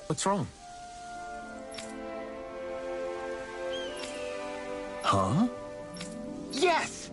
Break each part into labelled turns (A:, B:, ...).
A: What's wrong?
B: Huh?
A: Yes!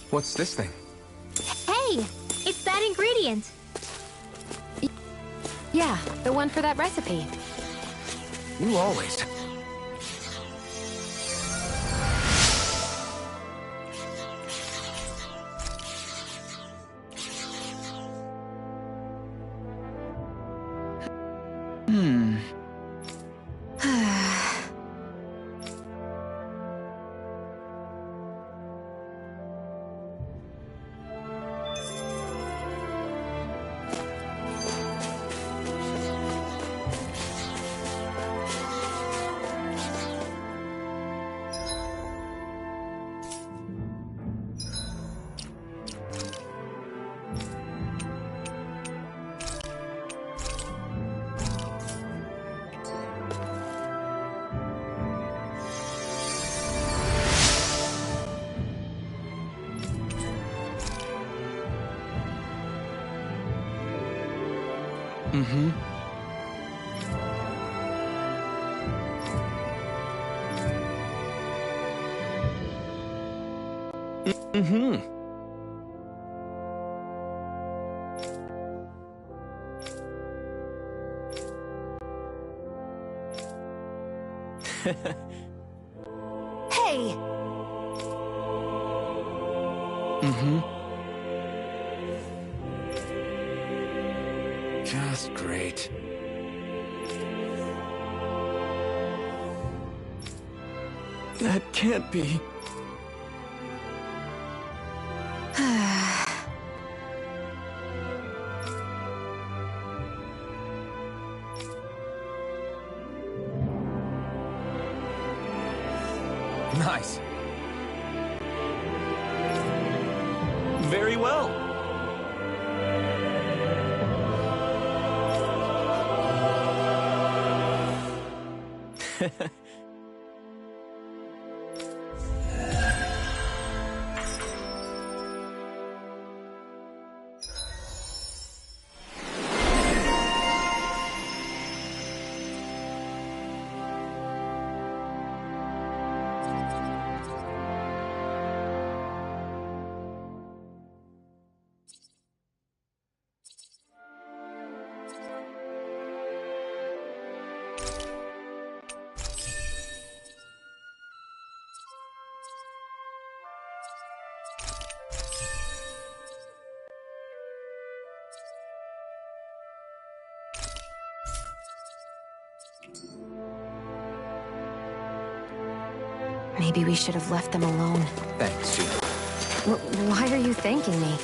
A: What's this thing?
C: Hey! It's that ingredient!
D: Yeah, the one for that recipe.
A: You always... Mm-hmm. Mm-hmm.
D: Hey!
A: Mm-hmm. Just great. That can't be. Nice. Very well.
D: Maybe we should have left them alone.
A: Thanks, Chief.
D: Why are you thanking me?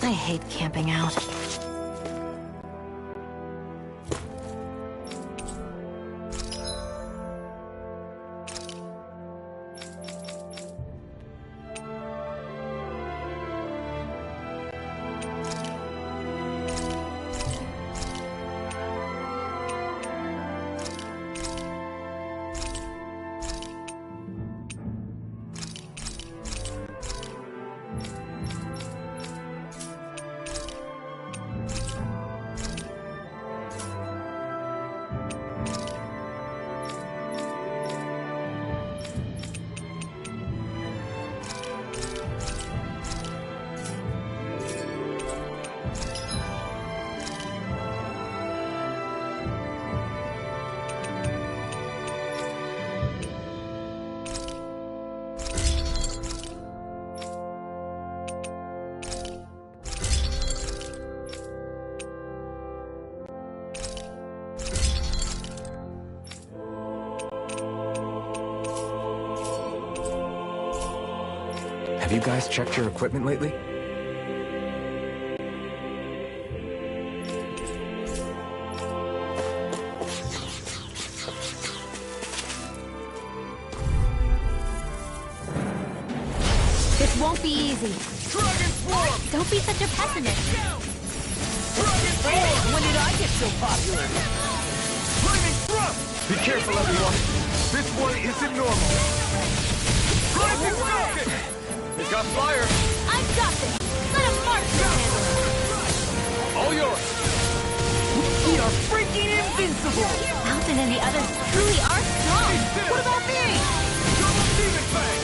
D: I hate camping out.
A: Have you guys checked your equipment lately?
D: This won't be easy.
B: Dragon Swarm!
C: Don't be such a pessimist.
B: Dragon Swarm! When did I get so popular? Flaming Thrust!
A: Be careful, everyone.
B: This one isn't normal. Rising Falcon!
A: We got fire.
C: I've got this. Let him march the handle.
A: All yours.
B: We are freaking invincible!
C: Mountain and the others truly are strong. What about me?
B: Double Demon Fang!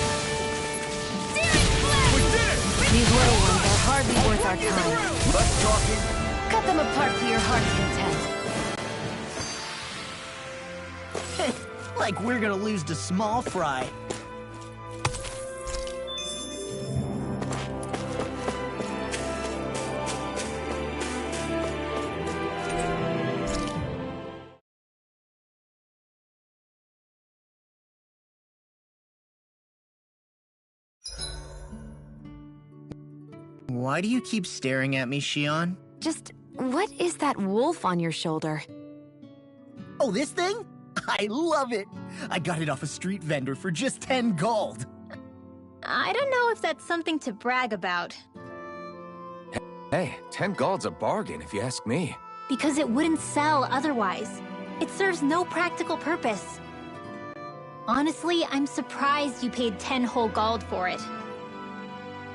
C: Daring Blast!
B: We did it!
D: These little ones are hardly worth our time.
B: Less talking.
D: Cut them apart to your heart's content.
E: Like we're gonna lose to Small Fry. Why do you keep staring at me, Shion?
D: Just, what is that wolf on your shoulder?
E: Oh, this thing? I love it! I got it off a street vendor for just 10 gold.
C: I don't know if that's something to brag about.
A: Hey, 10 gold's a bargain if you ask me.
C: Because it wouldn't sell otherwise. It serves no practical purpose. Honestly, I'm surprised you paid 10 whole gold for it.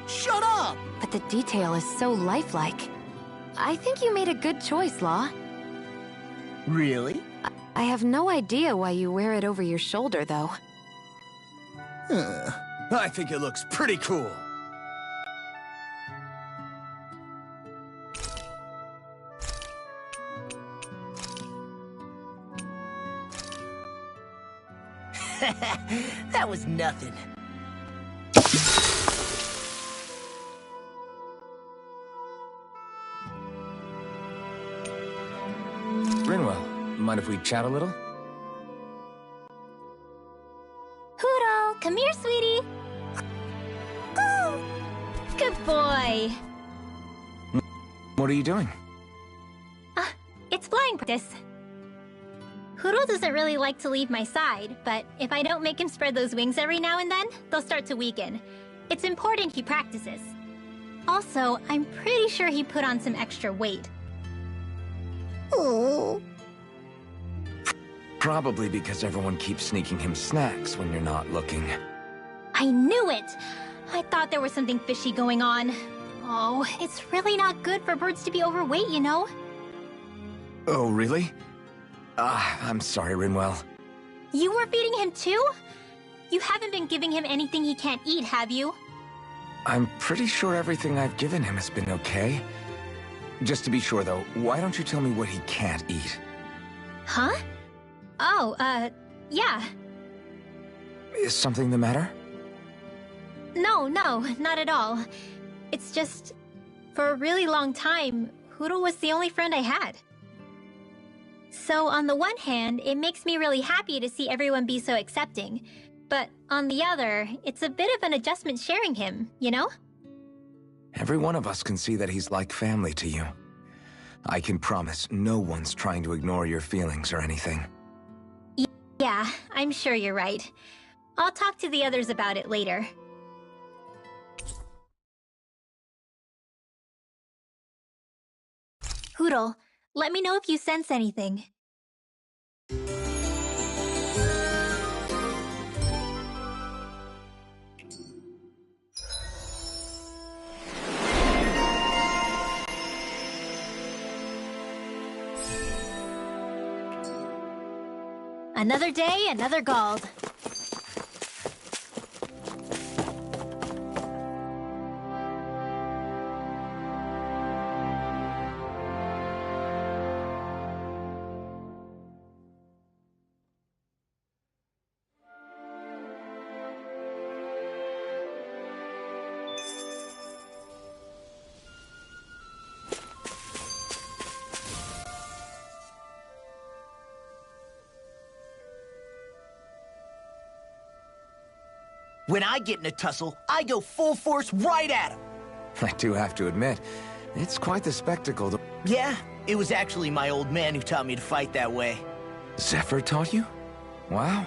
E: Shut up!
D: But the detail is so lifelike. I think you made a good choice, Law.
E: Really?
D: I have no idea why you wear it over your shoulder, though.
B: I think it looks pretty cool. That was nothing.
A: Rinwell, mind if we chat a little?
C: Hootle, come here, sweetie. Good boy.
A: What are you doing?
C: It's flying practice. Hootle doesn't really like to leave my side, but if I don't make him spread those wings every now and then, they'll start to weaken. It's important he practices. Also, I'm pretty sure he put on some extra weight. Oh.
A: Probably because everyone keeps sneaking him snacks when you're not looking.
C: I knew it! I thought there was something fishy going on. Oh, it's really not good for birds to be overweight, you know?
A: Oh, really? I'm sorry, Rinwell.
C: You were feeding him too? You haven't been giving him anything he can't eat, have you?
A: I'm pretty sure everything I've given him has been okay. Just to be sure, though, why don't you tell me what he can't eat?
C: Huh? Oh, yeah.
A: Is something the matter?
C: No, not at all. It's just, for a really long time, Hootle was the only friend I had. So on the one hand, it makes me really happy to see everyone be so accepting. But on the other, it's a bit of an adjustment sharing him, you know?
A: Every one of us can see that he's like family to you. I can promise no one's trying to ignore your feelings or anything.
C: Yeah, I'm sure you're right. I'll talk to the others about it later. Hootle, let me know if you sense anything. Another day, another Gald.
E: When I get in a tussle, I go full force right at him.
A: I do have to admit, it's quite the spectacle to...
E: Yeah, it was actually my old man who taught me to fight that way.
A: Zephyr taught you? Wow.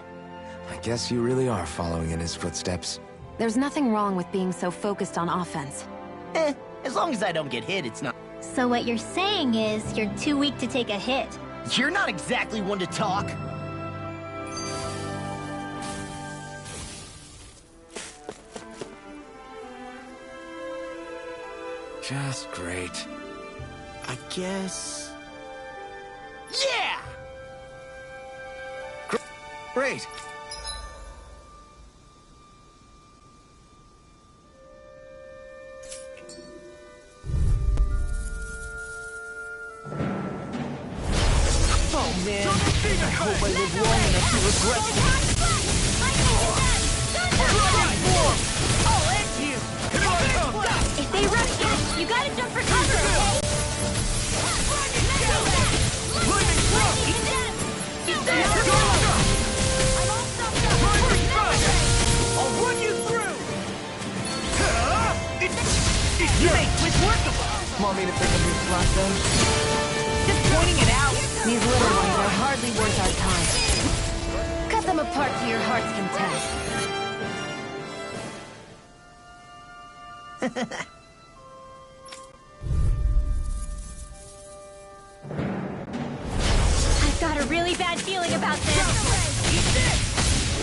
A: I guess you really are following in his footsteps.
D: There's nothing wrong with being so focused on offense.
E: As long as I don't get hit, it's not...
C: So what you're saying is you're too weak to take a hit.
E: You're not exactly one to talk.
A: Just great.
E: I guess... Yeah!
A: Great!
E: Oh man, I hope I live long enough to regret this. I'll end you!
C: If they rush you, you gotta jump for cover, okay?
E: I'll run you through! You make quick work of us!
A: Want me to pick up your slack then?
E: Just pointing it out!
D: These little ones are hardly worth our time. Cut them apart to your heart's content.
C: I've got a really bad feeling about this.
E: Eat this!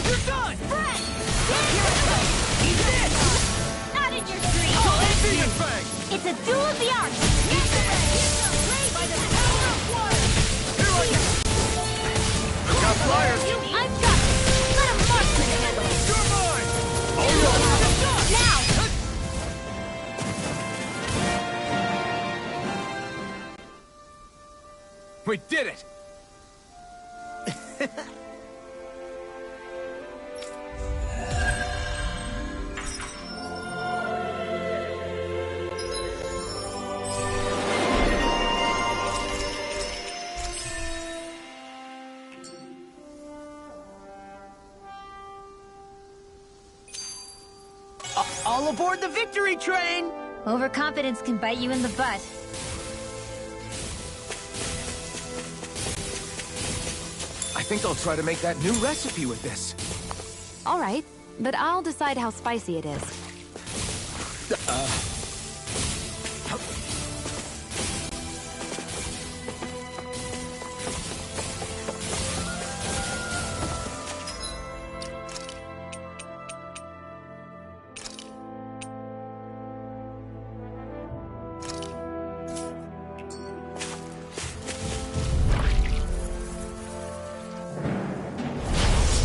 E: You're done!
C: Fred!
E: Eat this!
C: Not in your street!
E: I'll answer your fang!
C: It's a duel of the arts!
E: By the power of water! Here I go! Got flyers!
C: I've got it! Let a marksman handle it!
E: You're mine!
C: Now!
A: We did it!
E: All aboard the victory train!
C: Overconfidence can bite you in the butt.
A: I think I'll try to make that new recipe with this.
D: All right, but I'll decide how spicy it is.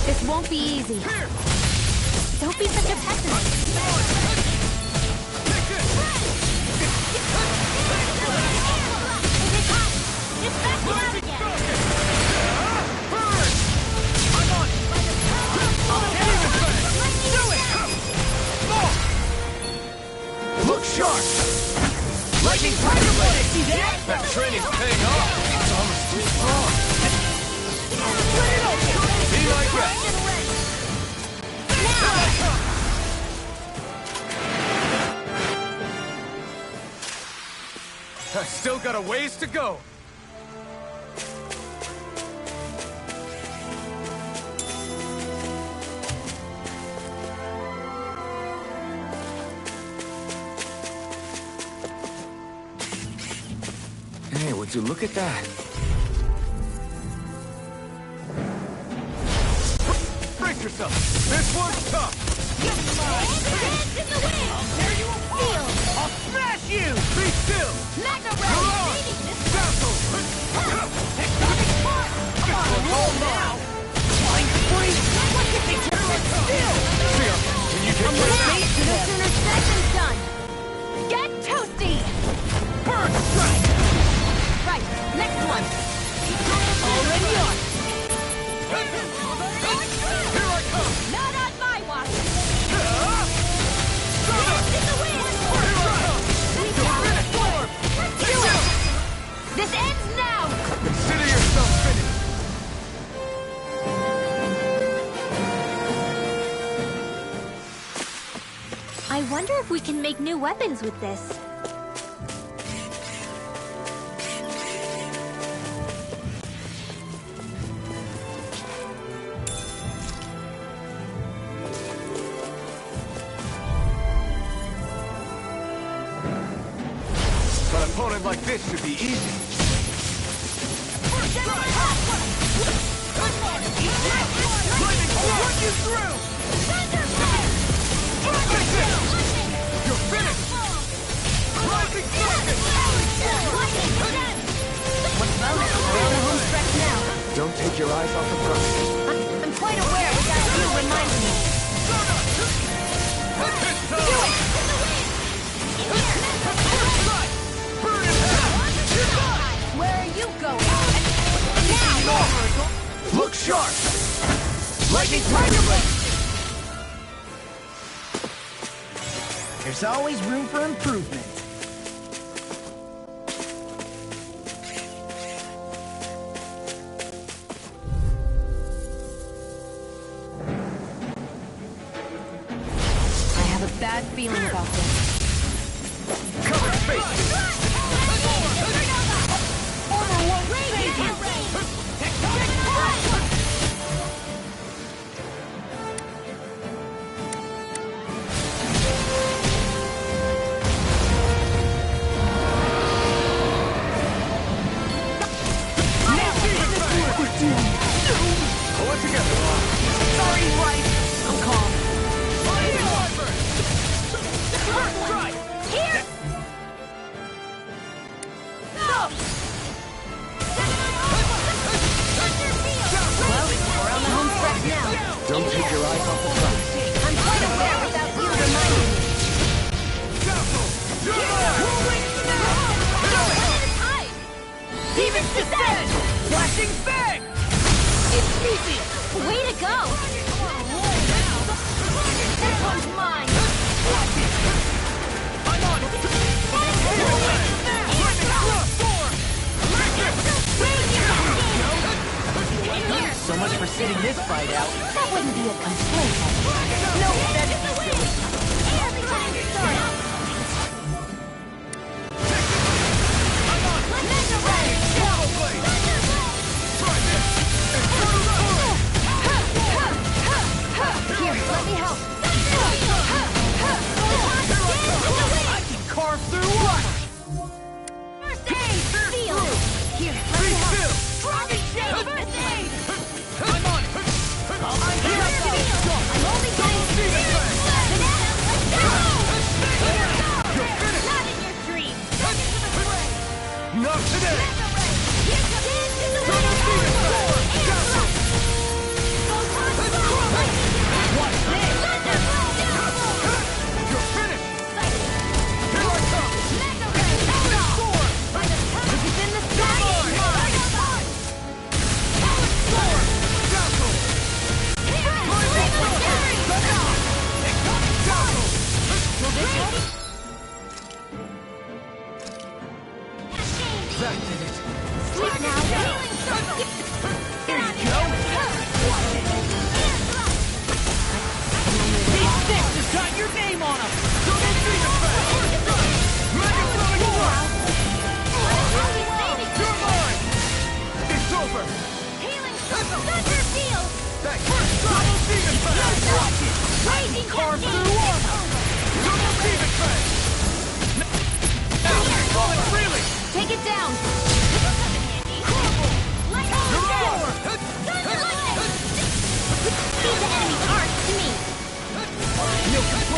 D: This won't be easy.
C: Don't be such a pessimist. It's back down again.
E: I'm on it! Do it! Look sharp! Lightning Tiger Blade! See that?
A: That training's paying off. It's almost too strong.
E: Split it open!
A: Be my guest. I've still got a ways to go. Hey, would you look at that? Brace yourself! This one's tough!
C: Dance in the wind! I'll tear you apart!
B: I'll smash you!
A: Be still!
C: Magna
A: You're on! Dazzle!
B: Come on, roll now! Flying spree! What can they turn it still?
A: Fear, can you take care of that?
D: No sooner said than done.
C: Get toasty!
B: Bird strike!
D: Right, next one.
B: Already on!
A: Here I come!
C: Not on my watch!
A: Dance
C: in the wind!
A: Here I come! Transform!
C: Do it! This ends now!
A: Consider yourself finished!
C: I wonder if we can make new weapons with this.
A: An opponent like this should be easy.
B: I'll run you through!
A: You're finished! Rising Circuit!
D: What's about it? We're on the home stretch now.
A: Don't take your eyes off the prize.
D: I'm quite aware what that view reminds me.
A: Do it!
D: Where are you going? Now!
A: Look sharp!
B: Lightning Tiger Blade!
E: There's always room for improvement.
D: I have a bad feeling about this.
A: Cover space!
B: Armor won't save you!
A: Pull it together!
B: Sorry, right! I'm calm.
C: Here!
D: Well, we're on the home stretch now.
A: Don't take your eyes off the prize.
D: I'm quite aware what that view reminded me.
B: Demon Descent! Flashing Fang! It's easy!
C: Way to go!
D: This one's mine.
B: I'm on it! So much for sitting this fight out.
D: That wouldn't be a complaint. No, that is silly. Here, let me help.
B: I can carve through armor!
D: Here, let me help.
B: I'm on it! Here I go!
D: I'm only going to
C: Not in your dreams!
A: Not today!
B: Watch this!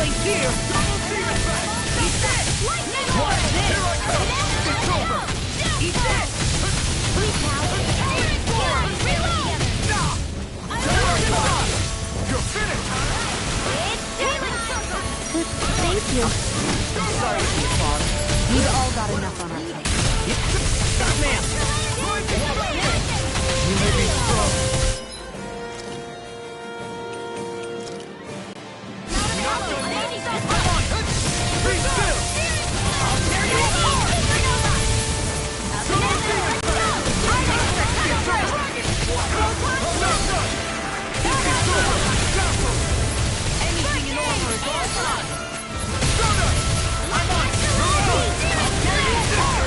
B: place here! Eat that! Watch this! It's over! Eat this! You're finished!
D: Thank you.
B: Sorry to keep on.
D: We've all got enough on our plates.
B: Batman! You may be strong. Come on! Be still! I'll tear you apart! Anything in armor is all fine! I'm on! I'll tear you apart!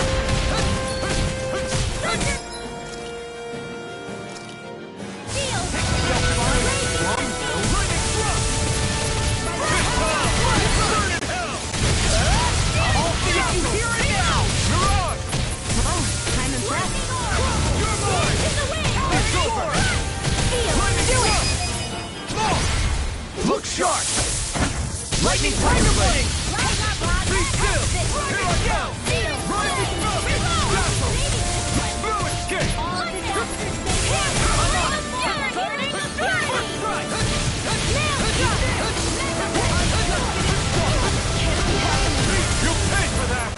B: Look sharp! Lightning Tiger Blade! Be still! Here I go! Rising Smoke! Dazzle! Blue Escape! You paid for that!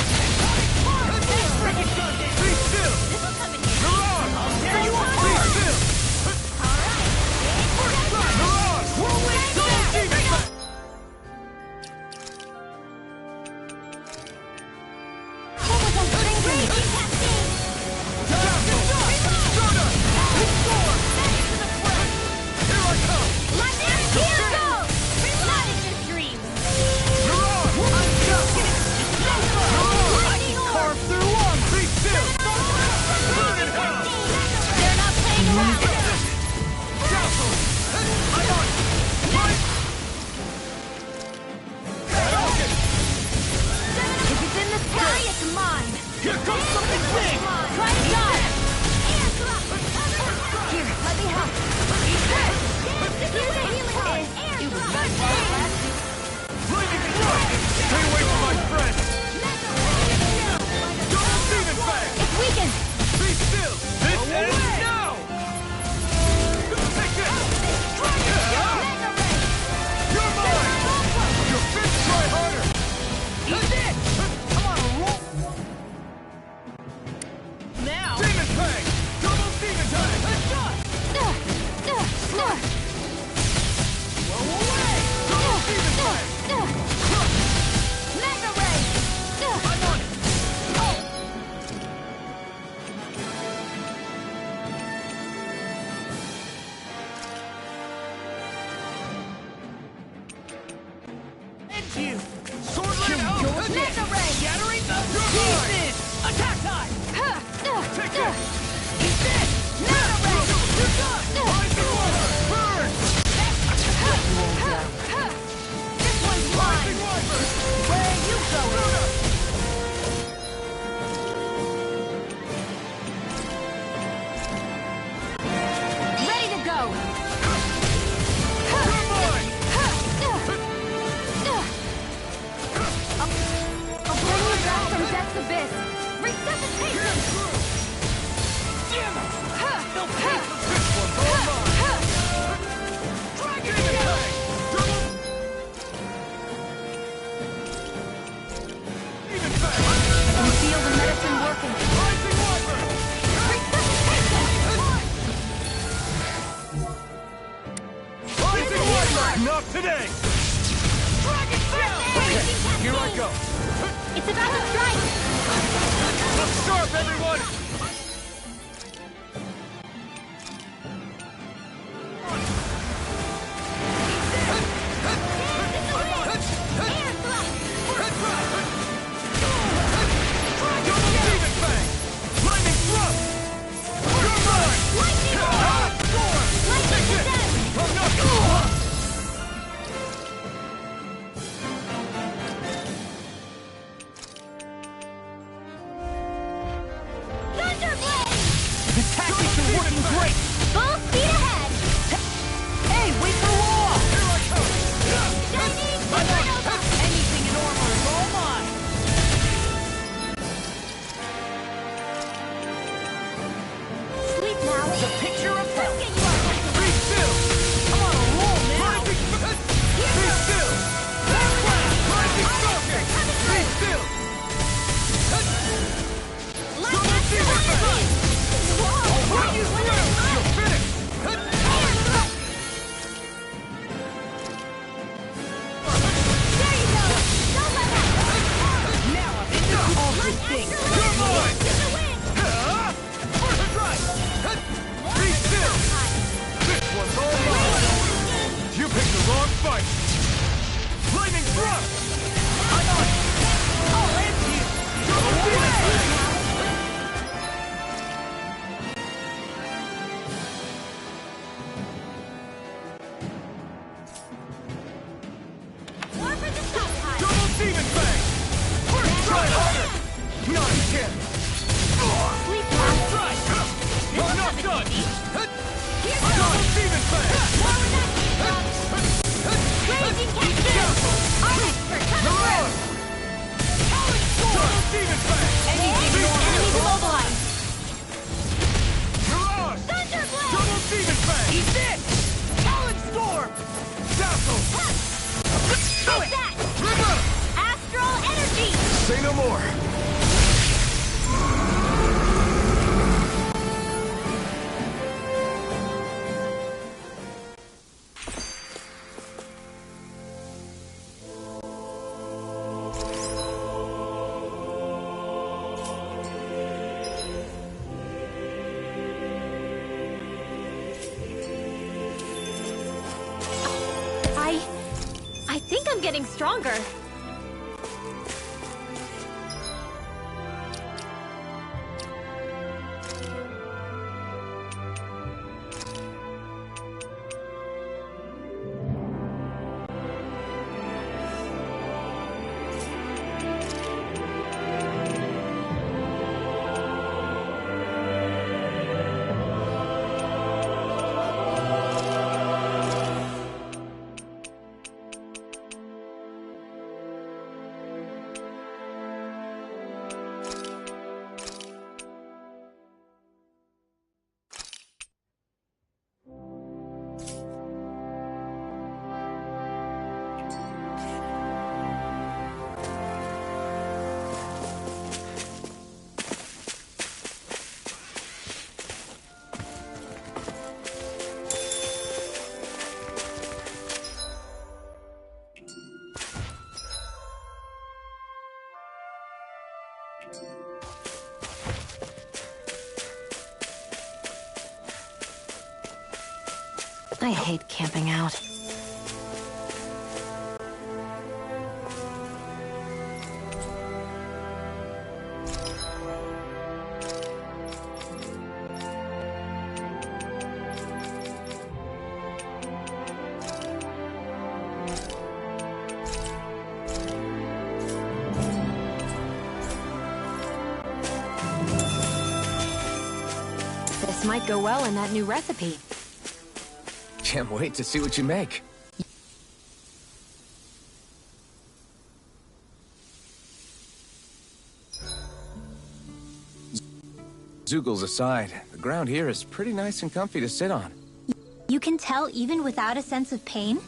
B: Be still! Mirage! I'll tear you apart! Be still! Mirage! Whirlwind Double Demon! Here comes something big!
D: Try to dodge! Here, let me help.
B: Eat this!
D: Here's a healing power. It was nice while it lasted.
B: Flaming Thrust! Stay away from my friend! Double Demon Fang!
D: It's weakened.
B: Be still! This ends now! Take this! You're mine! Your fists try harder! Eat this! Come on, roll! Now! Demon Fang! Double Demon Fang! Adjust! Blow away! Double Demon Fang!
D: Mega Ray!
B: I'm on it! End you! Swordland out!
D: Mega Ray!
B: Scattering the pieces! Attack time! Take this! Eat this!
D: Mega Ray!
B: You're done! Rising Water! Burn!
D: This one's
B: Rising
D: mine!
B: Wyvern!
D: Where are you going? Ready to go!
B: You're mine!
D: I'll bring you back from Death's Abyss! Resuscitation!
B: Damn it! No pain! This one's all mine! Dragon Fang! Double Demon Fang!
D: I can feel the medicine working.
B: Rising Wyvern! Rising Wyvern! Not today! Dragon Fang! Okay, here I go!
C: It's about to strike!
B: Look sharp, everyone! Double Demon Fang! Lightning Thrust! You're mine! Storm! Take this! I'm not Thrust! I'm on it! I'll end you!
C: More for the stop time!
B: Double Demon Fang! First try harder! Not again!
C: Sleep
B: First
C: now.
B: try! Enough done!
C: Here's
B: Double Demon Fang!
C: more with that heat. Raging Captain! Our expert, come
B: Mirage! Double Demon Fang!
C: Enemy immobilized.
B: Mirage!
C: Thunderblade!
B: Double Demon Fang! He's in! Talon Storm! Dazzle!
C: Take that! Astral energy!
A: Say no more.
C: I think I'm getting stronger.
D: I hate camping out. This might go well in that new recipe.
A: Can't wait to see what you make. Zoogles aside, the ground here is pretty nice and comfy to sit on.
C: You can tell even without a sense of pain?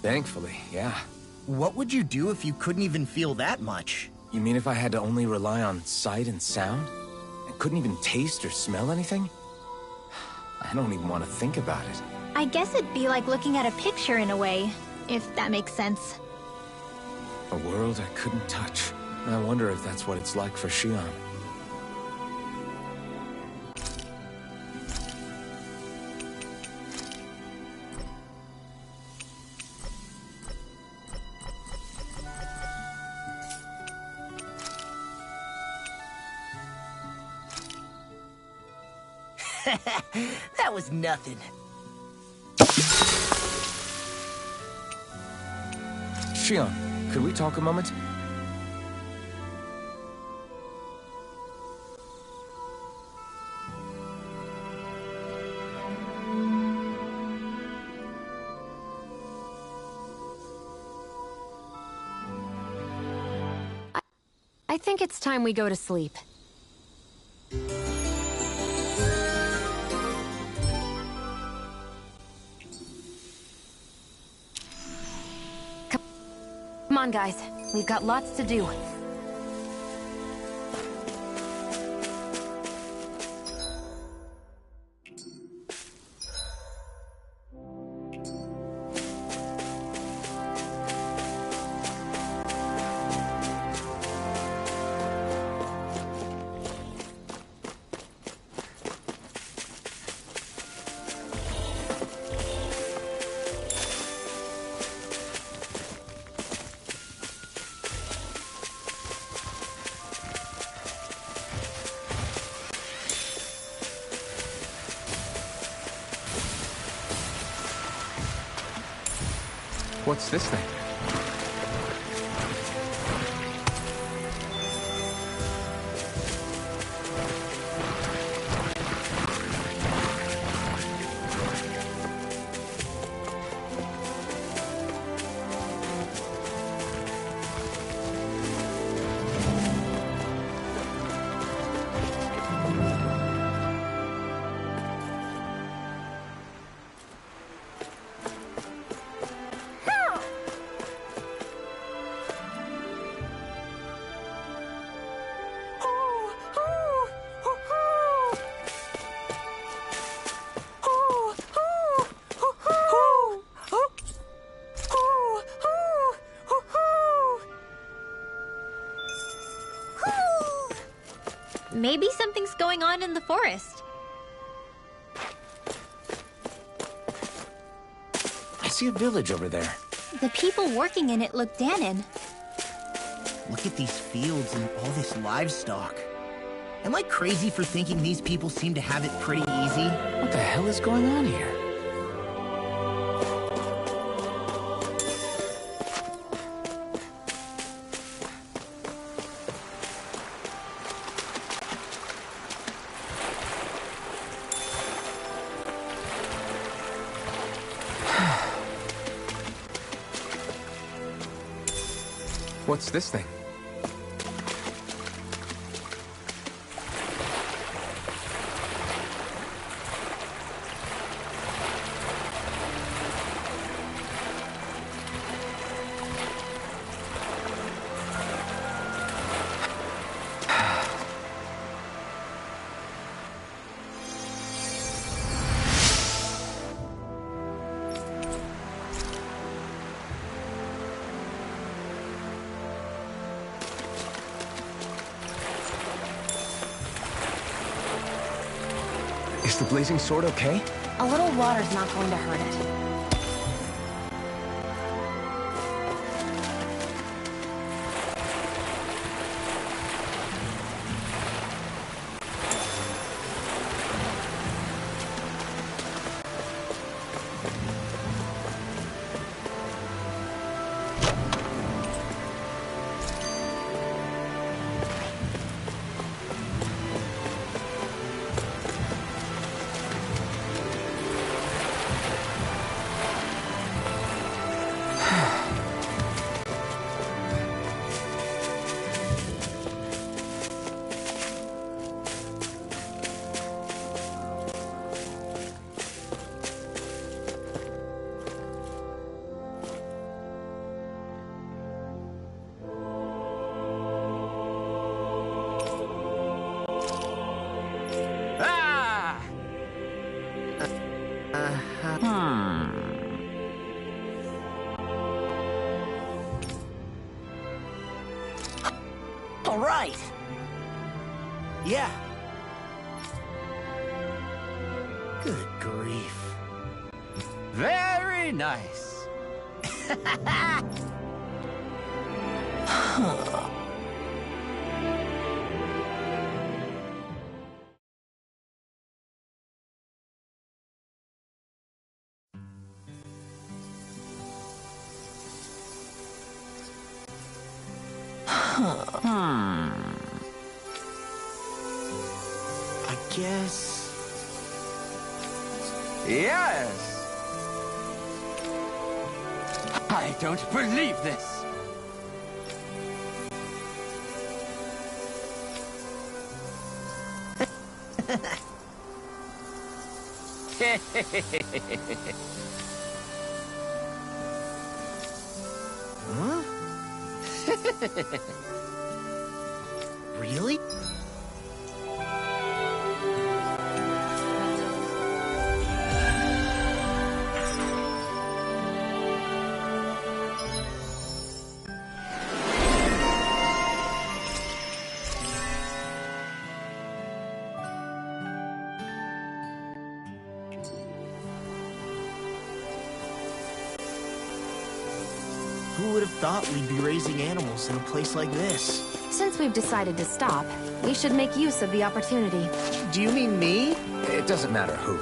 A: Thankfully, yeah.
E: What would you do if you couldn't even feel that much?
A: You mean if I had to only rely on sight and sound? And couldn't even taste or smell anything? I don't even want to think about it.
C: I guess it'd be like looking at a picture in a way, if that makes sense.
A: A world I couldn't touch. I wonder if that's what it's like for Xion.
E: That was nothing.
A: Xion, could we talk a moment?
D: I think it's time we go to sleep. Come on, guys. We've got lots to do.
A: What's this thing?
C: Maybe something's going on in the forest.
A: I see a village over there.
C: The people working in it look Dahnan.
E: Look at these fields and all this livestock. Am I crazy for thinking these people seem to have it pretty easy?
A: What the hell is going on here? What's this thing? Is the blazing sword okay?
D: A little water's not going to hurt it.
E: All right. Yeah. Good grief.
B: Very nice.
E: I guess...
B: Yes. I don't believe this.
E: Huh? Really? Who would have thought we'd be raising animals in a place like this?
D: Since we've decided to stop, we should make use of the opportunity.
E: Do you mean me?
A: It doesn't matter who.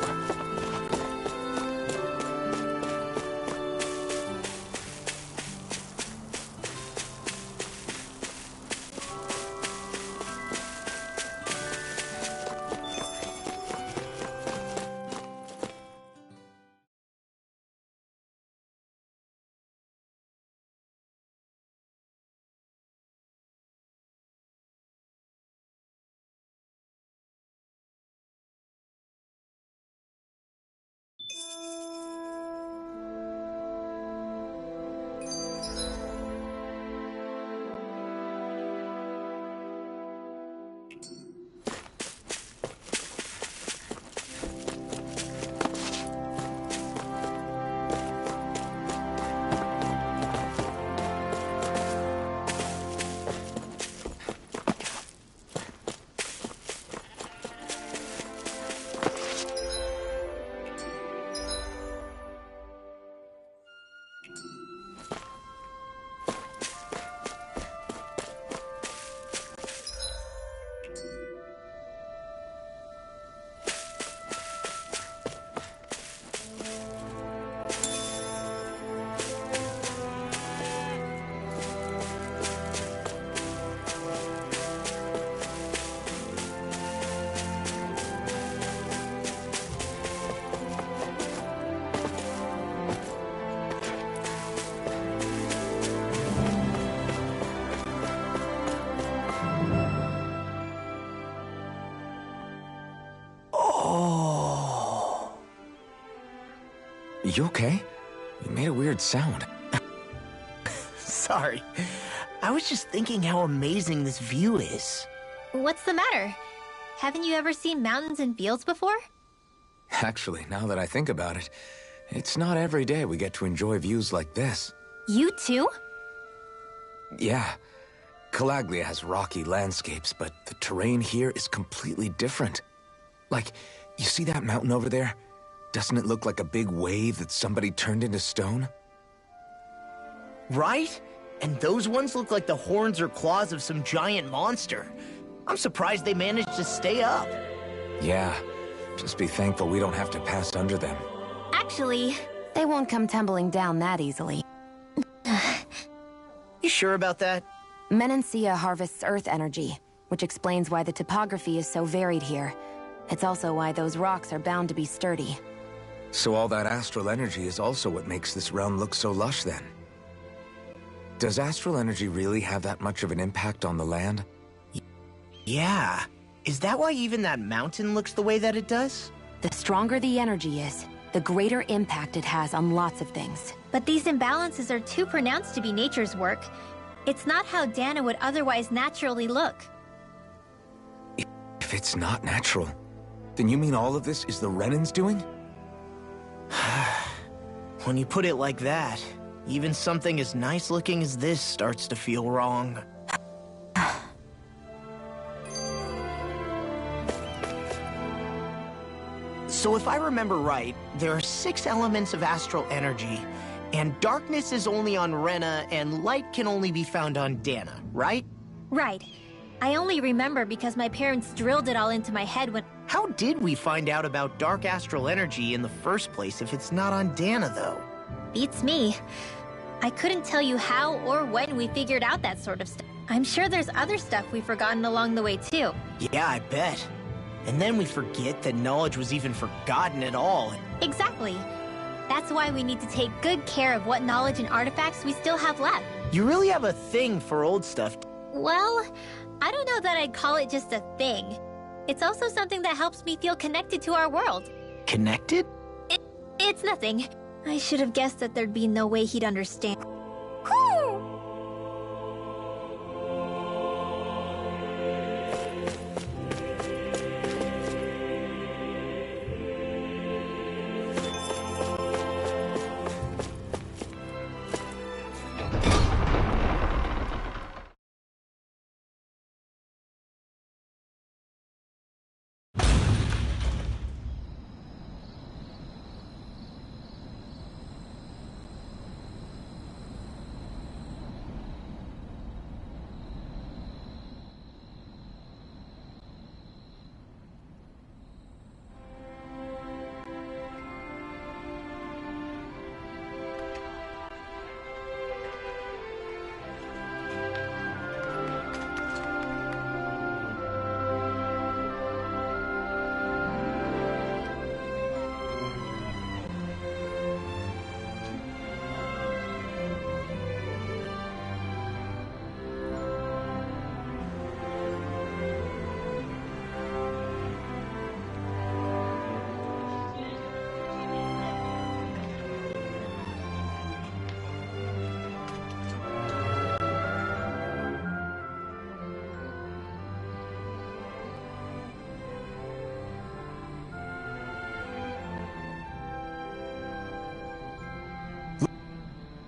A: You okay? You made a weird sound.
E: Sorry. I was just thinking how amazing this view is.
C: What's the matter? Haven't you ever seen mountains and fields before?
A: Actually, now that I think about it, it's not every day we get to enjoy views like this.
C: You too?
A: Yeah. Calaglia has rocky landscapes, but the terrain here is completely different. Like, you see that mountain over there? Doesn't it look like a big wave that somebody turned into stone?
E: Right? And those ones look like the horns or claws of some giant monster. I'm surprised they managed to stay up.
A: Yeah. Just be thankful we don't have to pass under them.
C: Actually,
D: They won't come tumbling down that easily.
E: You sure about that?
D: Menancia harvests earth energy, which explains why the topography is so varied here. It's also why those rocks are bound to be sturdy.
A: So all that astral energy is also what makes this realm look so lush then. Does astral energy really have that much of an impact on the land?
E: Yeah. Is that why even that mountain looks the way that it does?
D: The stronger the energy is, the greater impact it has on lots of things.
C: but these imbalances are too pronounced to be nature's work. It's not how Dana would otherwise naturally look.
A: If it's not natural, then you mean all of this is the Renans doing?
E: When you put it like that, even something as nice looking as this starts to feel wrong. So if I remember right, there are 6 elements of astral energy, and darkness is only on Rena, and light can only be found on Dana, right?
C: Right. I only remember because my parents drilled it all into my head when...
E: How did we find out about dark astral energy in the first place if it's not on Dana, though?
C: Beats me. I couldn't tell you how or when we figured out that sort of stuff. I'm sure there's other stuff we've forgotten along the way, too.
E: Yeah, I bet. And then we forget that knowledge was even forgotten at all.
C: Exactly. That's why we need to take good care of what knowledge and artifacts we still have left.
E: You really have a thing for old stuff.
C: Well, I don't know that I'd call it just a thing. It's also something that helps me feel connected to our world.
E: Connected?
C: It's nothing. I should have guessed that there'd be no way he'd understand. Whew!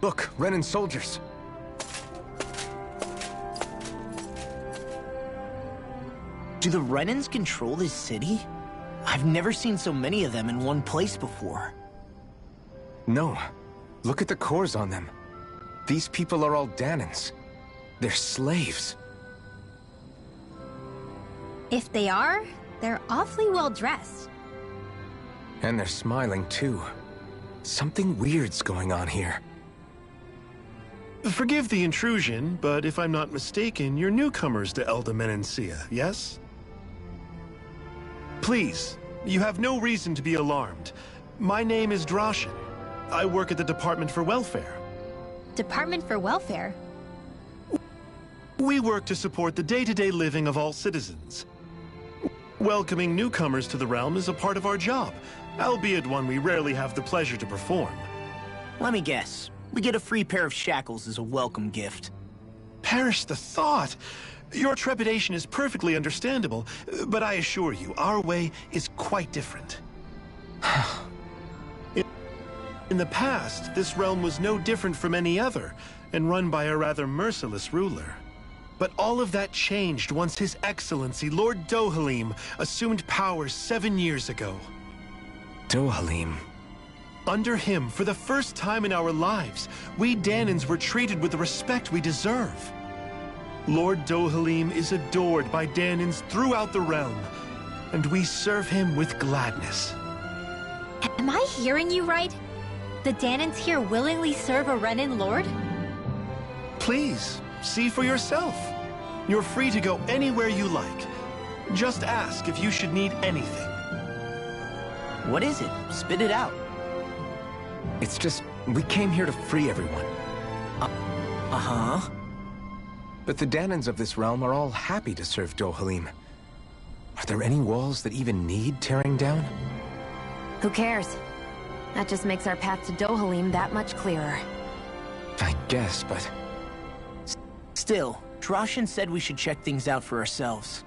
A: Look, Renan soldiers.
E: Do the Renans control this city? I've never seen so many of them in one place before.
A: No. Look at the cores on them. These people are all Dahnans. They're slaves.
C: If they are, they're awfully well dressed.
A: And they're smiling, too. Something weird's going on here.
F: Forgive the intrusion, but if I'm not mistaken, you're newcomers to Elda Menancia, yes? Please, you have no reason to be alarmed. My name is Drashin. I work at the Department for Welfare.
C: Department for Welfare?
F: We work to support the day-to-day living of all citizens. Welcoming newcomers to the realm is a part of our job, albeit one we rarely have the pleasure to perform.
E: Let me guess. We get a free pair of shackles as a welcome gift.
F: Perish the thought! Your trepidation is perfectly understandable, but I assure you, our way is quite different. In the past, this realm was no different from any other, and run by a rather merciless ruler. But all of that changed once His Excellency, Lord Dohalim, assumed power 7 years ago.
A: Dohalim.
F: Under him, for the first time in our lives, we Dahnans were treated with the respect we deserve. Lord Dohalim is adored by Dahnans throughout the realm, and we serve him with gladness.
C: Am I hearing you right? The Dahnans here willingly serve a Renan lord?
F: Please, see for yourself. You're free to go anywhere you like. Just ask if you should need anything.
E: What is it? Spit it out.
A: It's just, we came here to free everyone.
E: Uh-huh.
A: But the Dahnans of this realm are all happy to serve Dohalim. Are there any walls that even need tearing down?
D: Who cares? That just makes our path to Dohalim that much clearer.
A: I guess, but...
E: Still, Drashin said we should check things out for ourselves.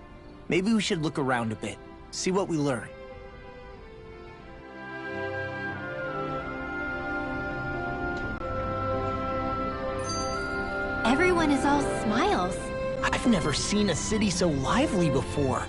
E: Maybe we should look around a bit, see what we learn.
C: Everyone is all smiles.
E: I've never seen a city so lively before.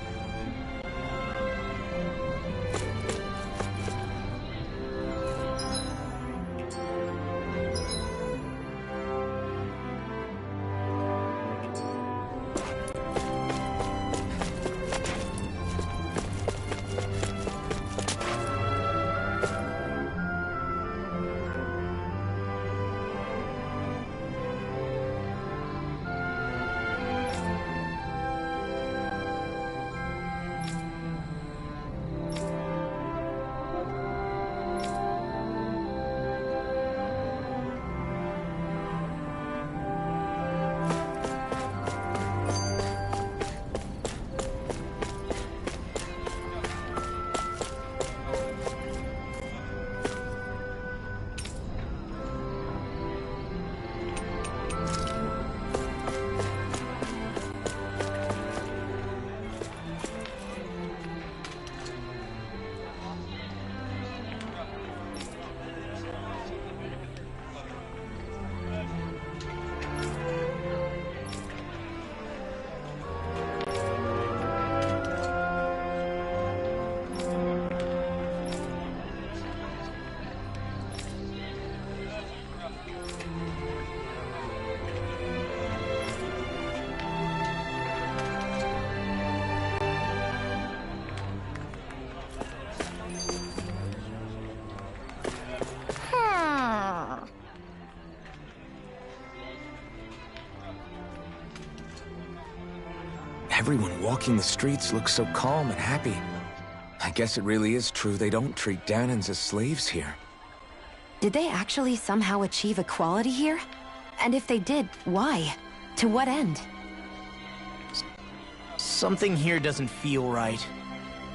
A: Everyone walking the streets looks so calm and happy. I guess it really is true they don't treat Dahnans as slaves here.
D: Did they actually somehow achieve equality here? And if they did, why? To what end?
E: Something here doesn't feel right,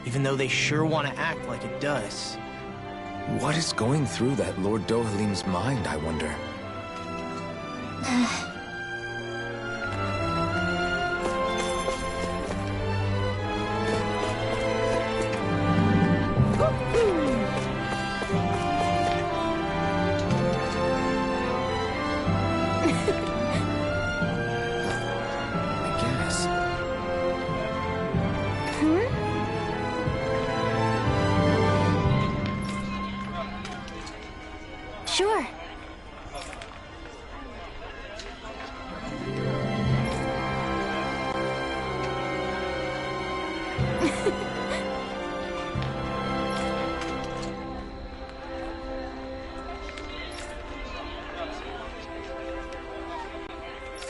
E: even though they sure want to act like it does.
A: What is going through that Lord Dohalim's mind, I wonder?
D: Sure.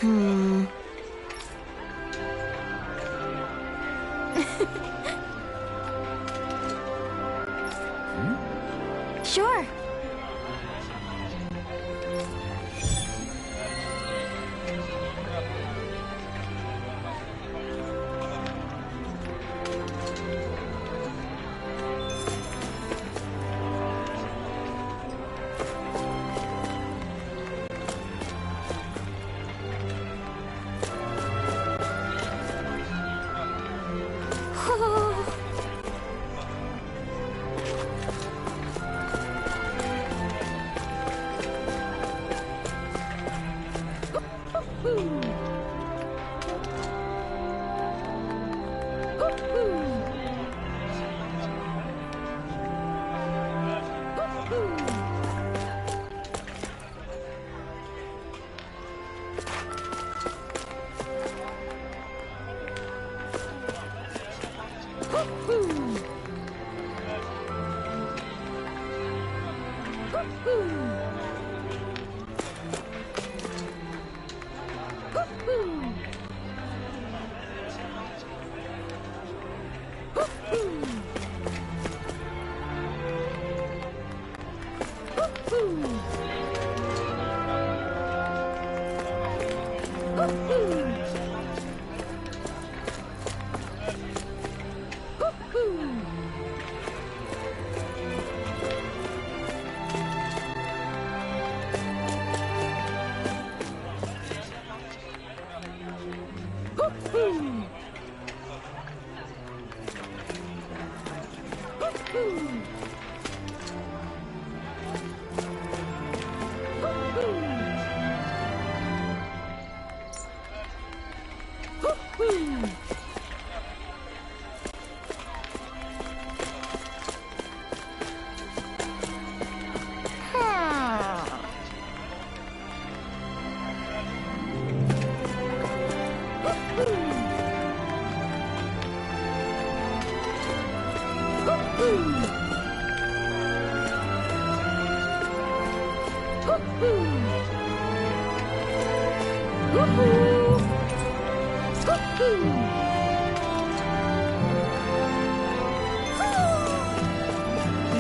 D: Sure.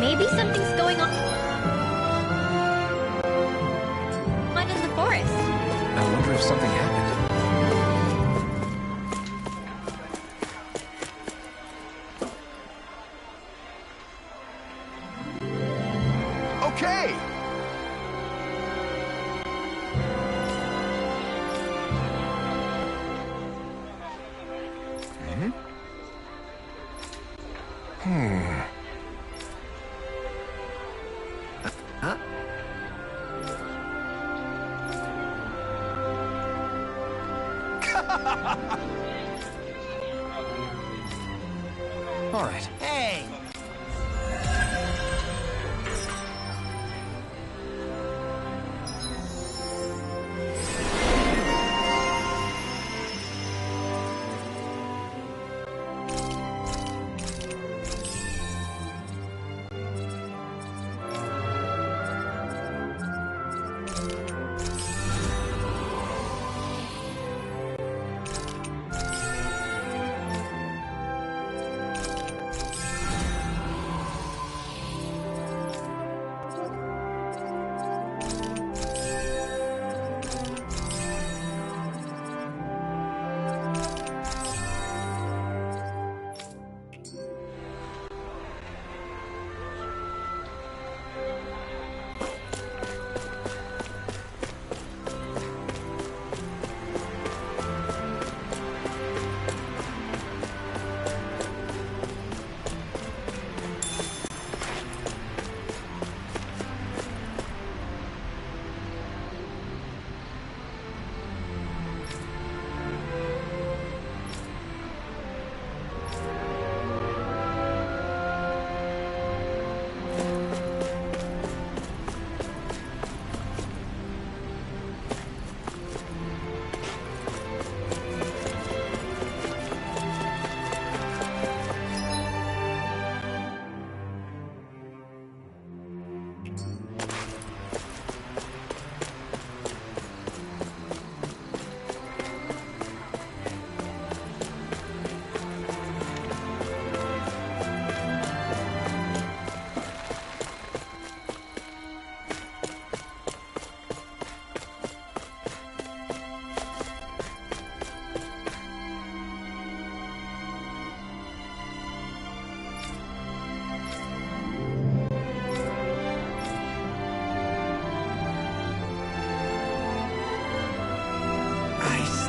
C: Maybe something's going on in the forest.
A: I wonder if something happened.
G: Okay!
A: All right.
E: Hey!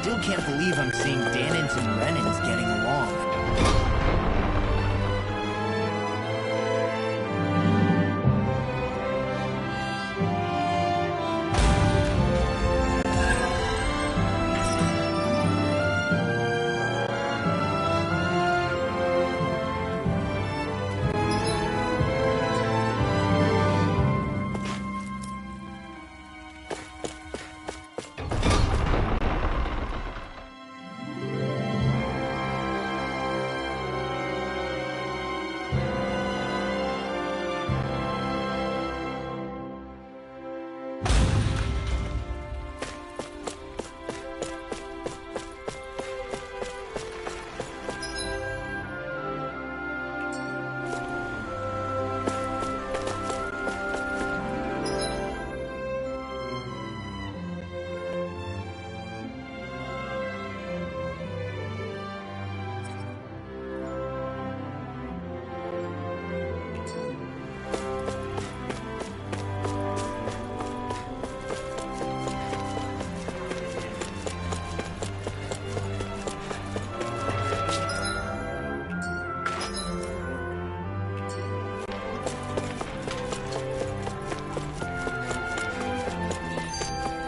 E: still can't believe I'm seeing Danins and Renans getting along.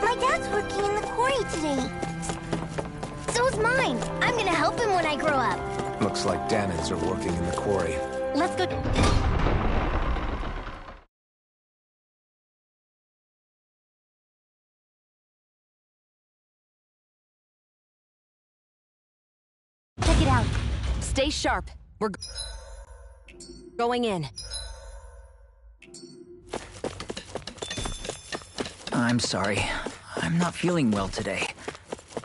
G: My dad's working in the quarry today. So is mine. I'm gonna help him when I grow up.
A: Looks like Danins are working in the quarry.
C: Let's go.
D: Check it out. Stay sharp. We're going in.
H: I'm sorry. I'm not feeling well today.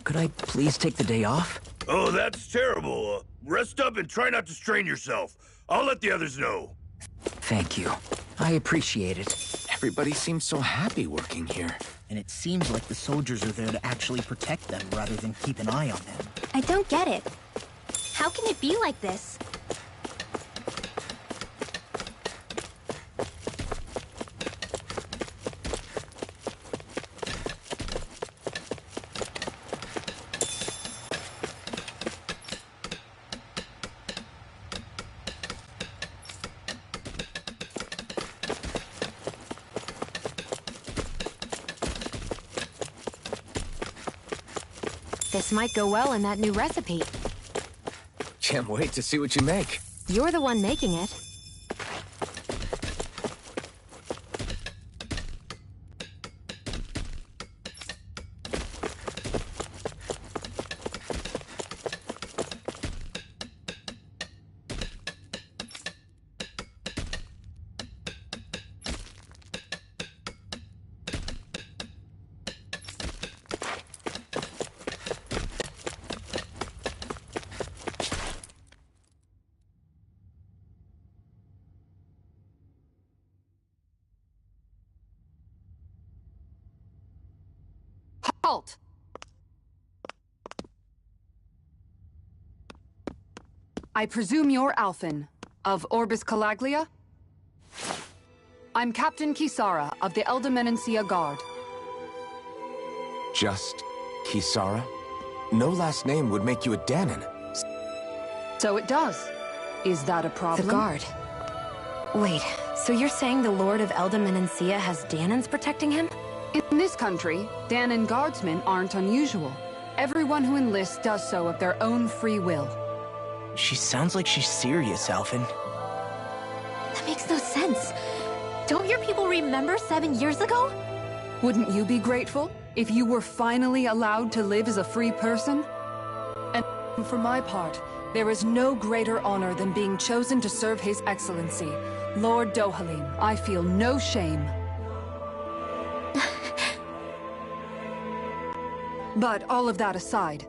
H: Could I please take the day off?
I: Oh, that's terrible. Rest up and try not to strain yourself. I'll let the others know.
H: Thank you. I appreciate it.
A: Everybody seems so happy working here.
E: And it seems like the soldiers are there to actually protect them rather than keep an eye on them.
C: I don't get it. How can it be like this?
D: This might go well in that new recipe.
A: Can't wait to see what you make.
D: You're the one making it.
J: Halt! I presume you're Alphen, of Orbis Calaglia? I'm Captain Kisara of the Elder Guard.
A: Just Kisara? No last name would make you a Danin.
J: So it does. Is that a problem?
D: The Guard. Wait, so you're saying the Lord of Eldam Menancia has Danins protecting him?
J: In this country, Danin guardsmen aren't unusual. Everyone who enlists does so of their own free will.
E: She sounds like she's serious, Alphen.
C: That makes no sense. Don't your people remember 7 years ago?
J: Wouldn't you be grateful if you were finally allowed to live as a free person? And for my part, there is no greater honor than being chosen to serve His Excellency, Lord Dohalim. I feel no shame. But all of that aside,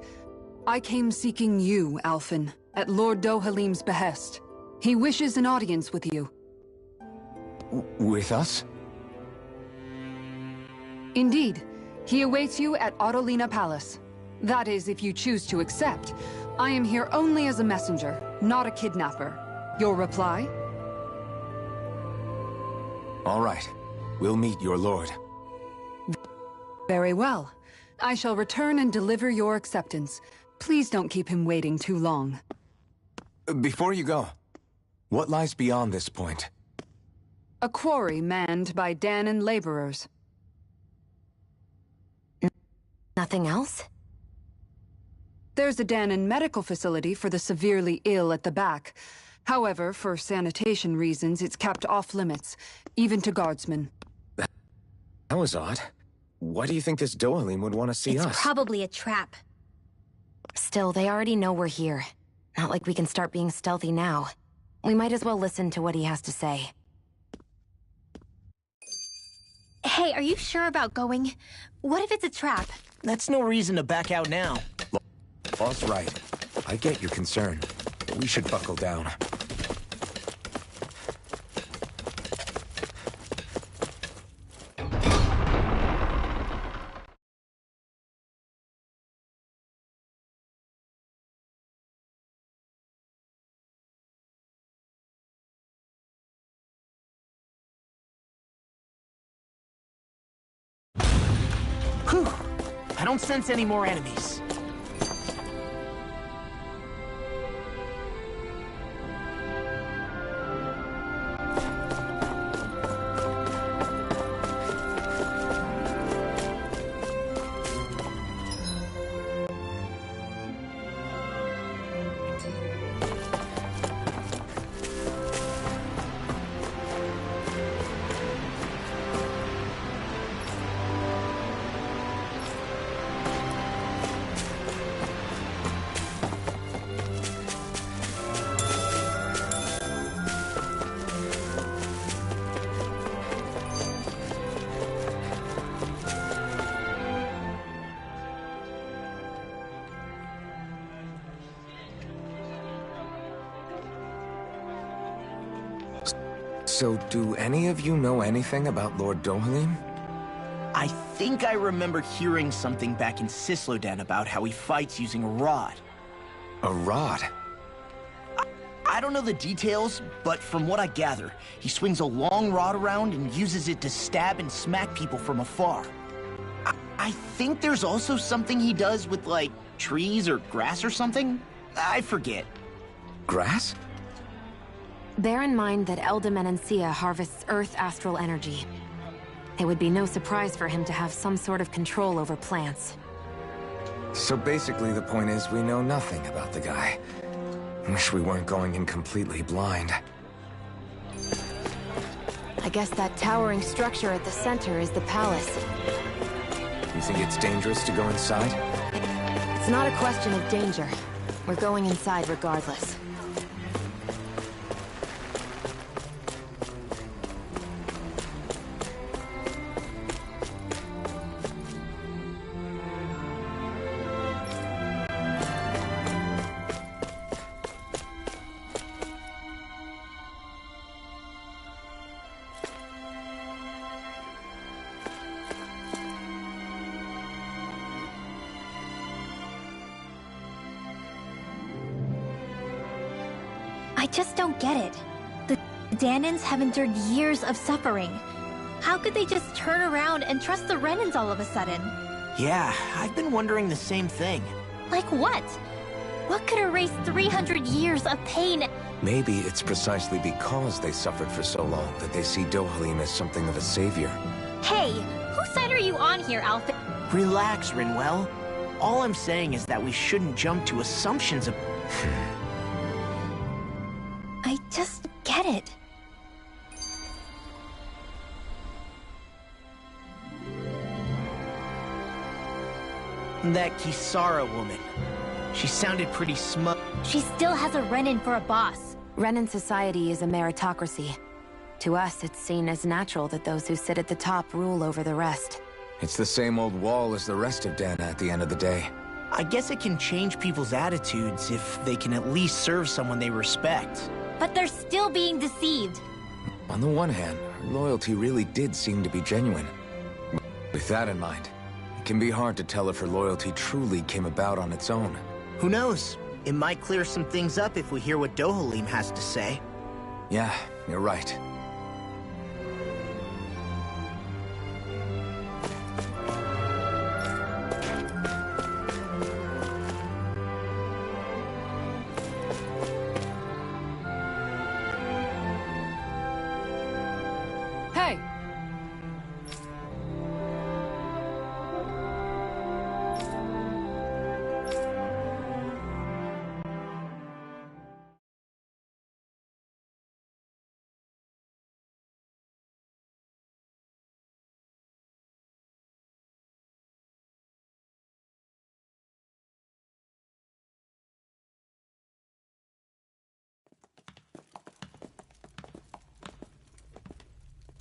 J: I came seeking you, Alphen, at Lord Dohalim's behest. He wishes an audience with you.
A: With us?
J: Indeed. He awaits you at Autolina Palace. That is, if you choose to accept. I am here only as a messenger, not a kidnapper. Your reply?
A: All right. We'll meet your lord.
J: Very well. I shall return and deliver your acceptance. Please don't keep him waiting too long.
A: Before you go, what lies beyond this point?
J: A quarry manned by Dahnan laborers.
D: Nothing else?
J: There's a Dahnan medical facility for the severely ill at the back. However, for sanitation reasons, it's kept off limits, even to guardsmen.
A: That was odd. Why do you think this Dohalim would want to see us?
C: It's probably a trap.
D: Still, they already know we're here. Not like we can start being stealthy now. We might as well listen to what he has to say.
C: Hey, are you sure about going? What if it's a trap?
E: That's no reason to back out now.
A: Law's right. I get your concern, but we should buckle down.
E: Whew. I don't sense any more enemies.
A: So, do any of you know anything about Lord Dohalim?
E: I think I remember hearing something back in Sisloden about how he fights using a rod.
A: A rod?
E: I don't know the details, but from what I gather, he swings a long rod around and uses it to stab and smack people from afar. I think there's also something he does with, like, trees or grass or something? I forget.
A: Grass?
D: Bear in mind that Eldam Menancia harvests Earth astral energy. It would be no surprise for him to have some sort of control over plants.
A: So basically the point is we know nothing about the guy. Wish we weren't going in completely blind.
D: I guess that towering structure at the center is the palace.
A: You think it's dangerous to go inside?
D: It's not a question of danger. We're going inside regardless.
C: I just don't get it. The Dahnans have endured years of suffering. How could they just turn around and trust the Renans all of a sudden?
E: Yeah, I've been wondering the same thing.
C: Like what? What could erase 300 years of pain?
A: Maybe it's precisely because they suffered for so long that they see Dohalim as something of a savior.
C: Hey, whose side are you on here, Alpha?
E: Relax, Rinwell. All I'm saying is that we shouldn't jump to assumptions of...
C: I just get it.
E: That Kisara woman. She sounded pretty smug.
C: She still has a Renan for a boss.
D: Renan society is a meritocracy. To us, it's seen as natural that those who sit at the top rule over the rest.
A: It's the same old wall as the rest of Dahna at the end of the day.
E: I guess it can change people's attitudes if they can at least serve someone they respect.
C: But they're still being deceived.
A: On the one hand, her loyalty really did seem to be genuine. With that in mind, it can be hard to tell if her loyalty truly came about on its own.
E: Who knows? It might clear some things up if we hear what Dohalim has to say.
A: Yeah, you're right.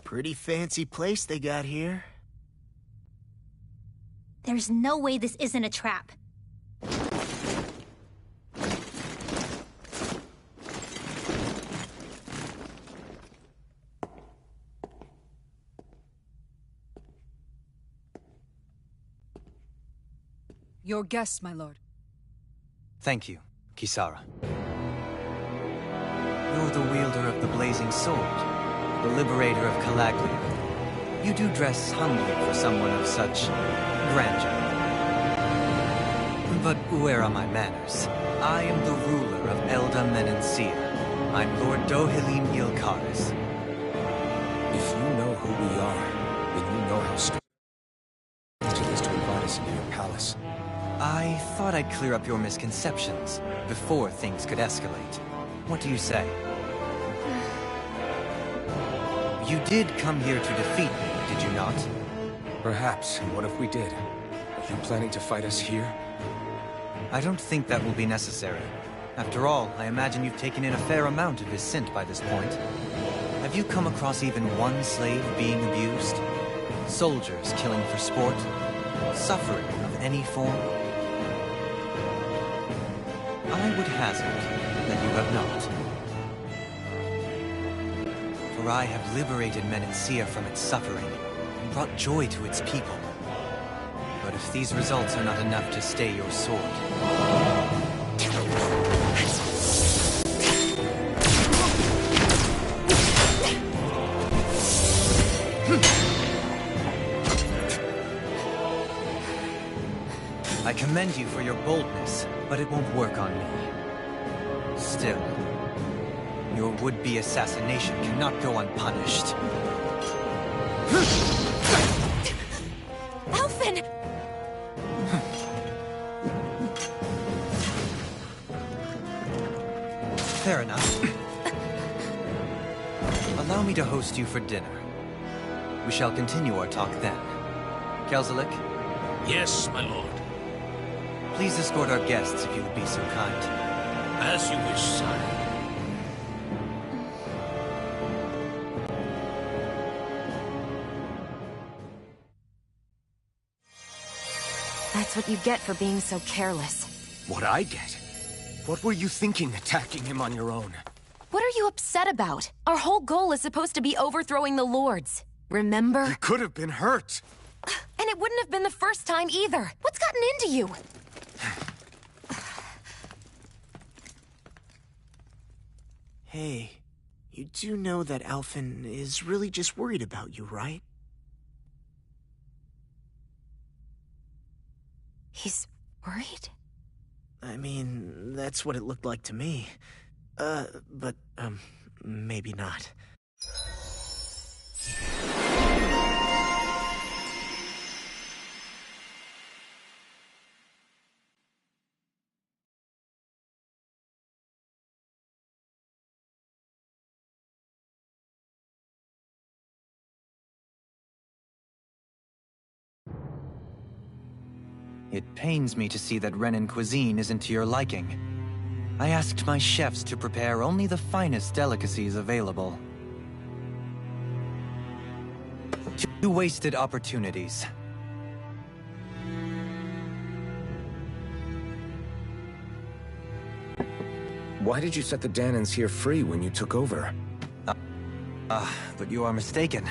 E: Pretty fancy place they got here.
C: There's no way this isn't a trap.
J: Your guests, my lord.
K: Thank you, Kisara. You're the wielder of the blazing sword, the liberator of Calaglia. You do dress humbly for someone of such grandeur. But where are my manners? I am the ruler of Elda Menancia. I'm Lord Dohalim Ylcaris.
A: If you know who we are, then you know how strange it is to invite us into your palace.
K: I thought I'd clear up your misconceptions before things could escalate. What do you say? You did come here to defeat me, did you not?
A: Perhaps, and what if we did? Are you planning to fight us here?
K: I don't think that will be necessary. After all, I imagine you've taken in a fair amount of his scent by this point. Have you come across even one slave being abused? Soldiers killing for sport? Suffering of any form? I would hazard that you have not. For I have liberated Menancia from its suffering, and brought joy to its people. But if these results are not enough to stay your sword... I commend you for your boldness, but it won't work on me. Still, your would-be assassination cannot go unpunished.
D: Alphen!
K: Fair enough. Allow me to host you for dinner. We shall continue our talk then. Kelzelik?
L: Yes, my lord.
K: Please escort our guests if you would be so kind.
L: As you wish, sire.
D: That's what you get for being so careless.
A: What I get? What were you thinking attacking him on your own?
D: What are you upset about? Our whole goal is supposed to be overthrowing the Lords. Remember?
A: You could have been hurt.
D: And it wouldn't have been the first time either. What's gotten into you?
E: Hey, you do know that Alphen is really just worried about you, right?
D: He's worried?
E: I mean, that's what it looked like to me. But maybe not.
K: It pains me to see that Renan cuisine isn't to your liking. I asked my chefs to prepare only the finest delicacies available. 2 wasted opportunities.
A: Why did you set the Dahnans here free when you took over?
K: But you are mistaken.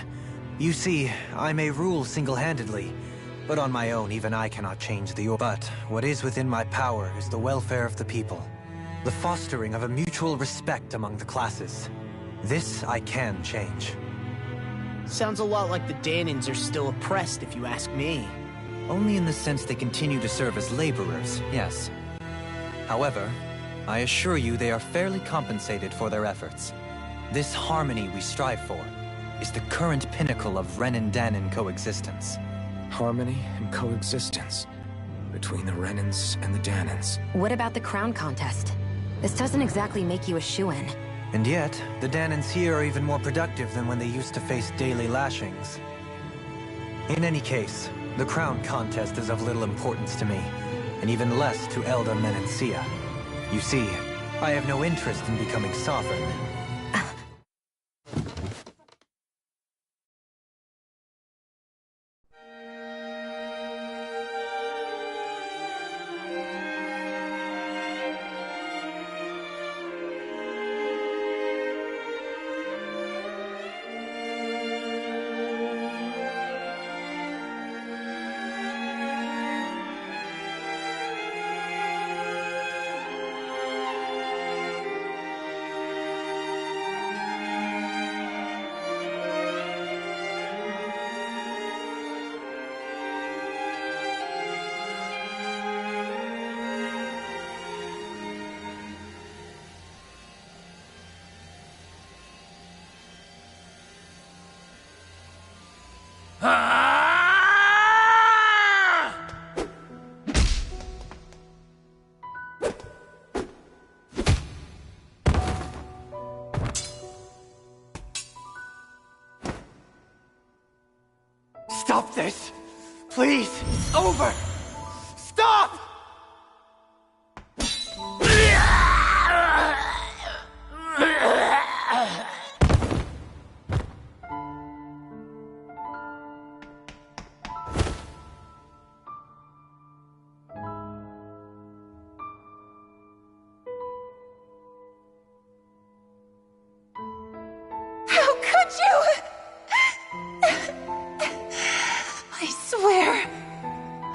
K: You see, I may rule single-handedly, but on my own, even I cannot change the order. But what is within my power is the welfare of the people. The fostering of a mutual respect among the classes. This I can change.
E: Sounds a lot like the Dahnans are still oppressed, if you ask me.
K: Only in the sense they continue to serve as laborers, yes. However, I assure you they are fairly compensated for their efforts. This harmony we strive for is the current pinnacle of Renan-Dahnan coexistence.
A: Harmony and coexistence between the Renans and the Dahnans.
D: What about the crown contest? This doesn't exactly make you a shoo-in.
K: And yet, the Dahnans here are even more productive than when they used to face daily lashings. In any case, the crown contest is of little importance to me, and even less to Elda Menancia. You see, I have no interest in becoming sovereign. Stop this! Please! Over! Stop!
B: How could you?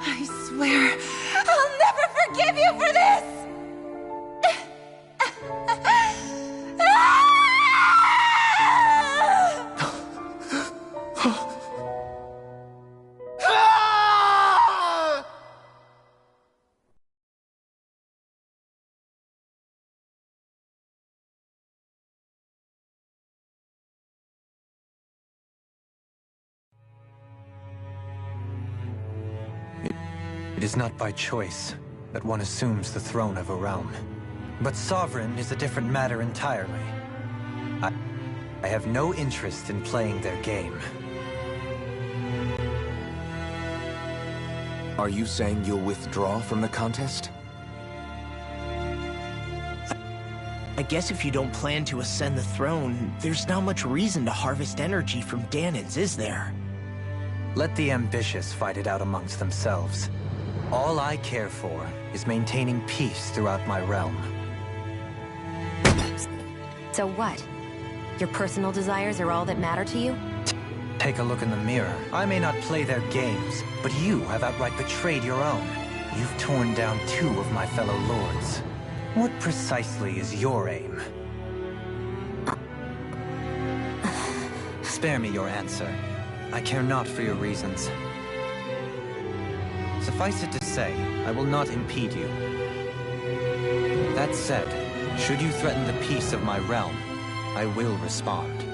B: I swear, I'll never forgive you for this!
K: It is not by choice that one assumes the throne of a realm. But sovereign is a different matter entirely. I have no interest in playing their game.
A: Are you saying you'll withdraw from the contest?
E: I guess if you don't plan to ascend the throne, there's not much reason to harvest energy from Dahnans, is there?
K: Let the ambitious fight it out amongst themselves. All I care for is maintaining peace throughout my realm.
D: So what? Your personal desires are all that matter to you?
K: Take a look in the mirror. I may not play their games, but you have outright betrayed your own. You've torn down 2 of my fellow lords. What precisely is your aim? Spare me your answer. I care not for your reasons. Suffice it to say, I will not impede you. That said, should you threaten the peace of my realm, I will respond.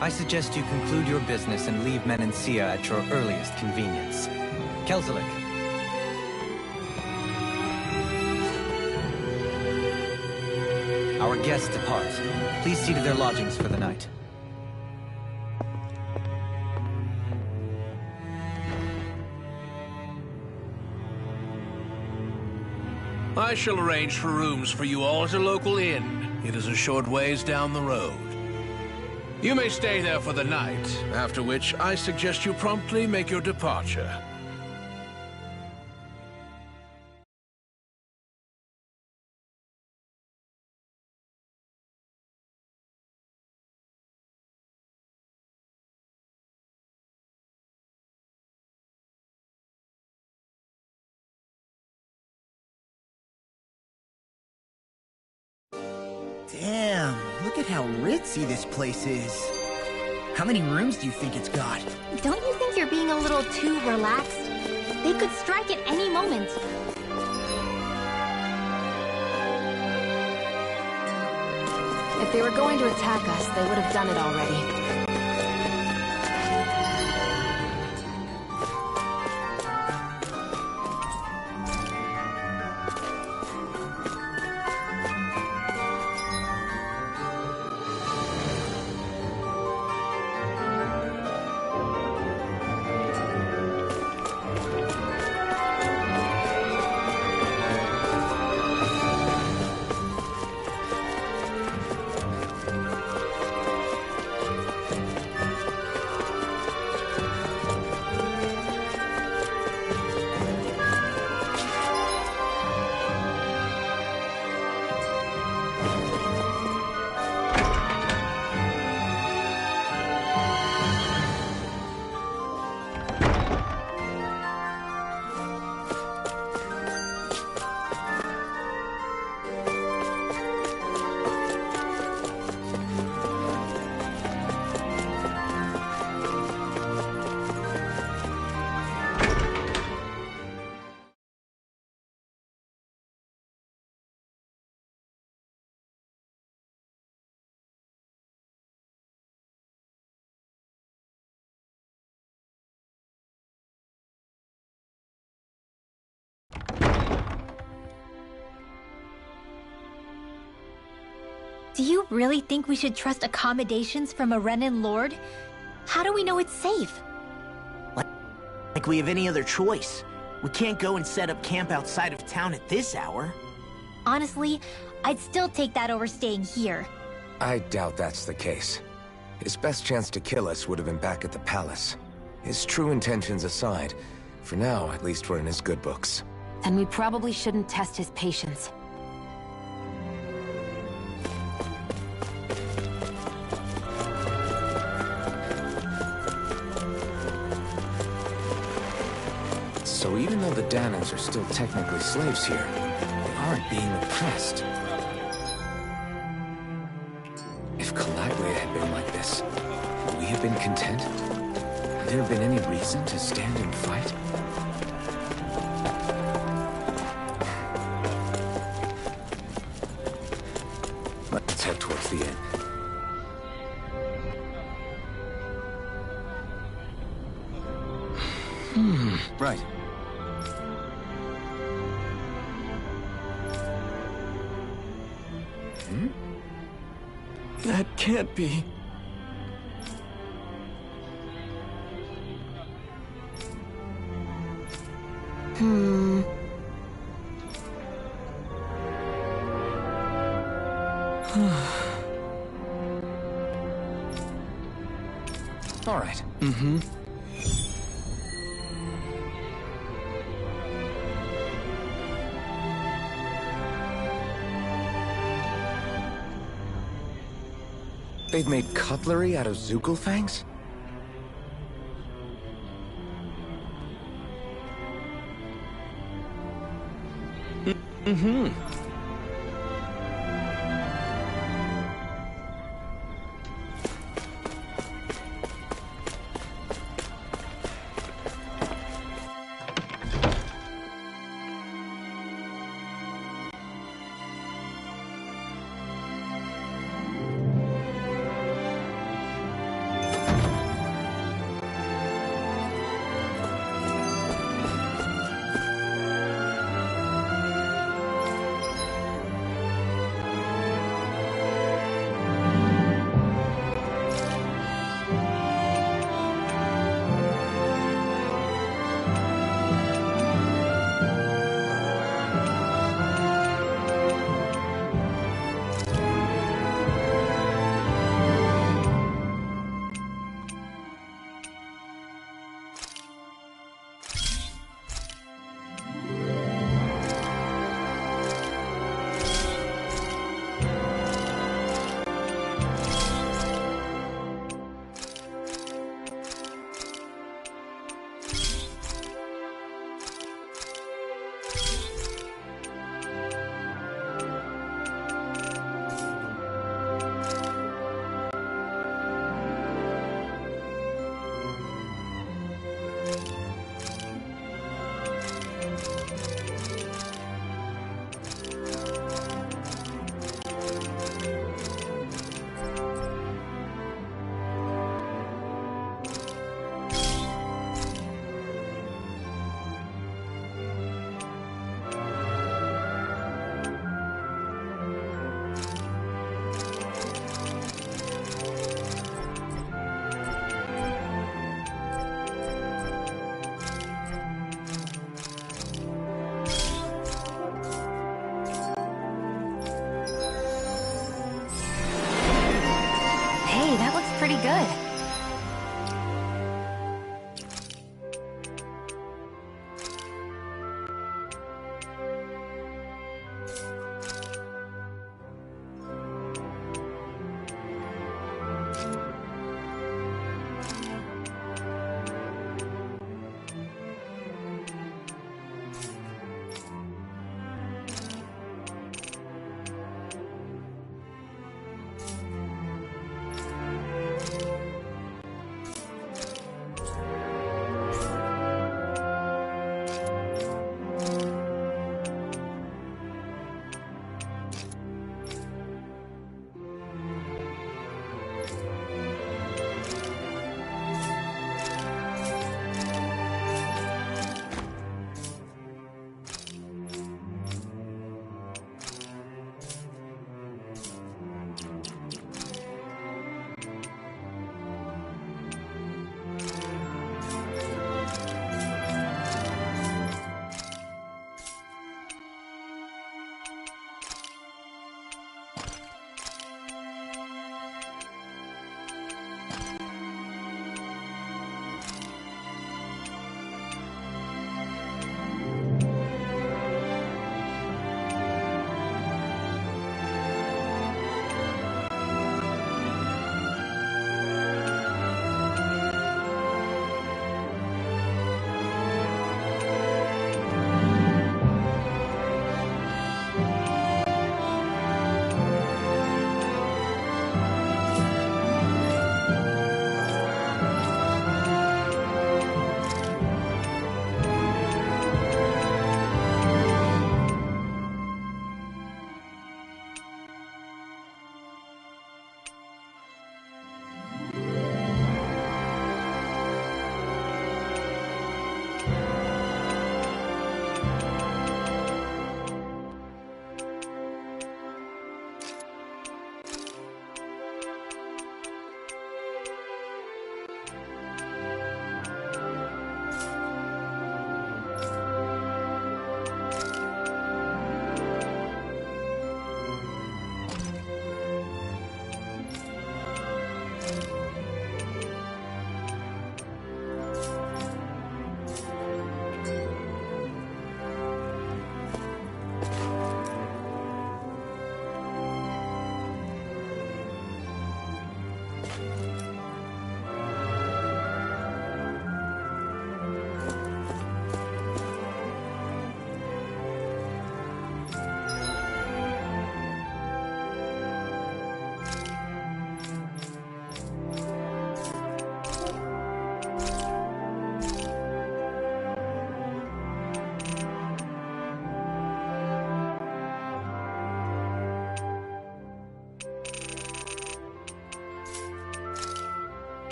K: I suggest you conclude your business and leave Menancia at your earliest convenience. Kelzelik. Our guests depart. Please see to their lodgings for the night.
L: I shall arrange for rooms for you all at a local inn. It is a short ways down the road. You may stay there for the night, after which I suggest you promptly make your departure.
E: Damn, look at how ritzy this place is. How many rooms do you think it's got?
C: Don't you think you're being a little too relaxed? They could strike at any moment.
D: If they were going to attack us, they would have done it already.
C: Do you really think we should trust accommodations from a Renan Lord? How do we know it's safe?
E: like we have any other choice. We can't go and set up camp outside of town at this hour.
C: Honestly, I'd still take that over staying here.
A: I doubt that's the case. His best chance to kill us would have been back at the palace. His true intentions aside, for now, at least we're in his good books.
D: Then we probably shouldn't test his patience.
A: So even though the Dahnans are still technically slaves here, they aren't being oppressed. If Calaglia had been like this, would we have been content? Had there been any reason to stand and fight? Let's head towards the inn.
M: Right.
N: That can't be.
A: All right. They've made cutlery out of Zugelfangs?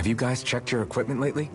A: you guys checked your equipment lately?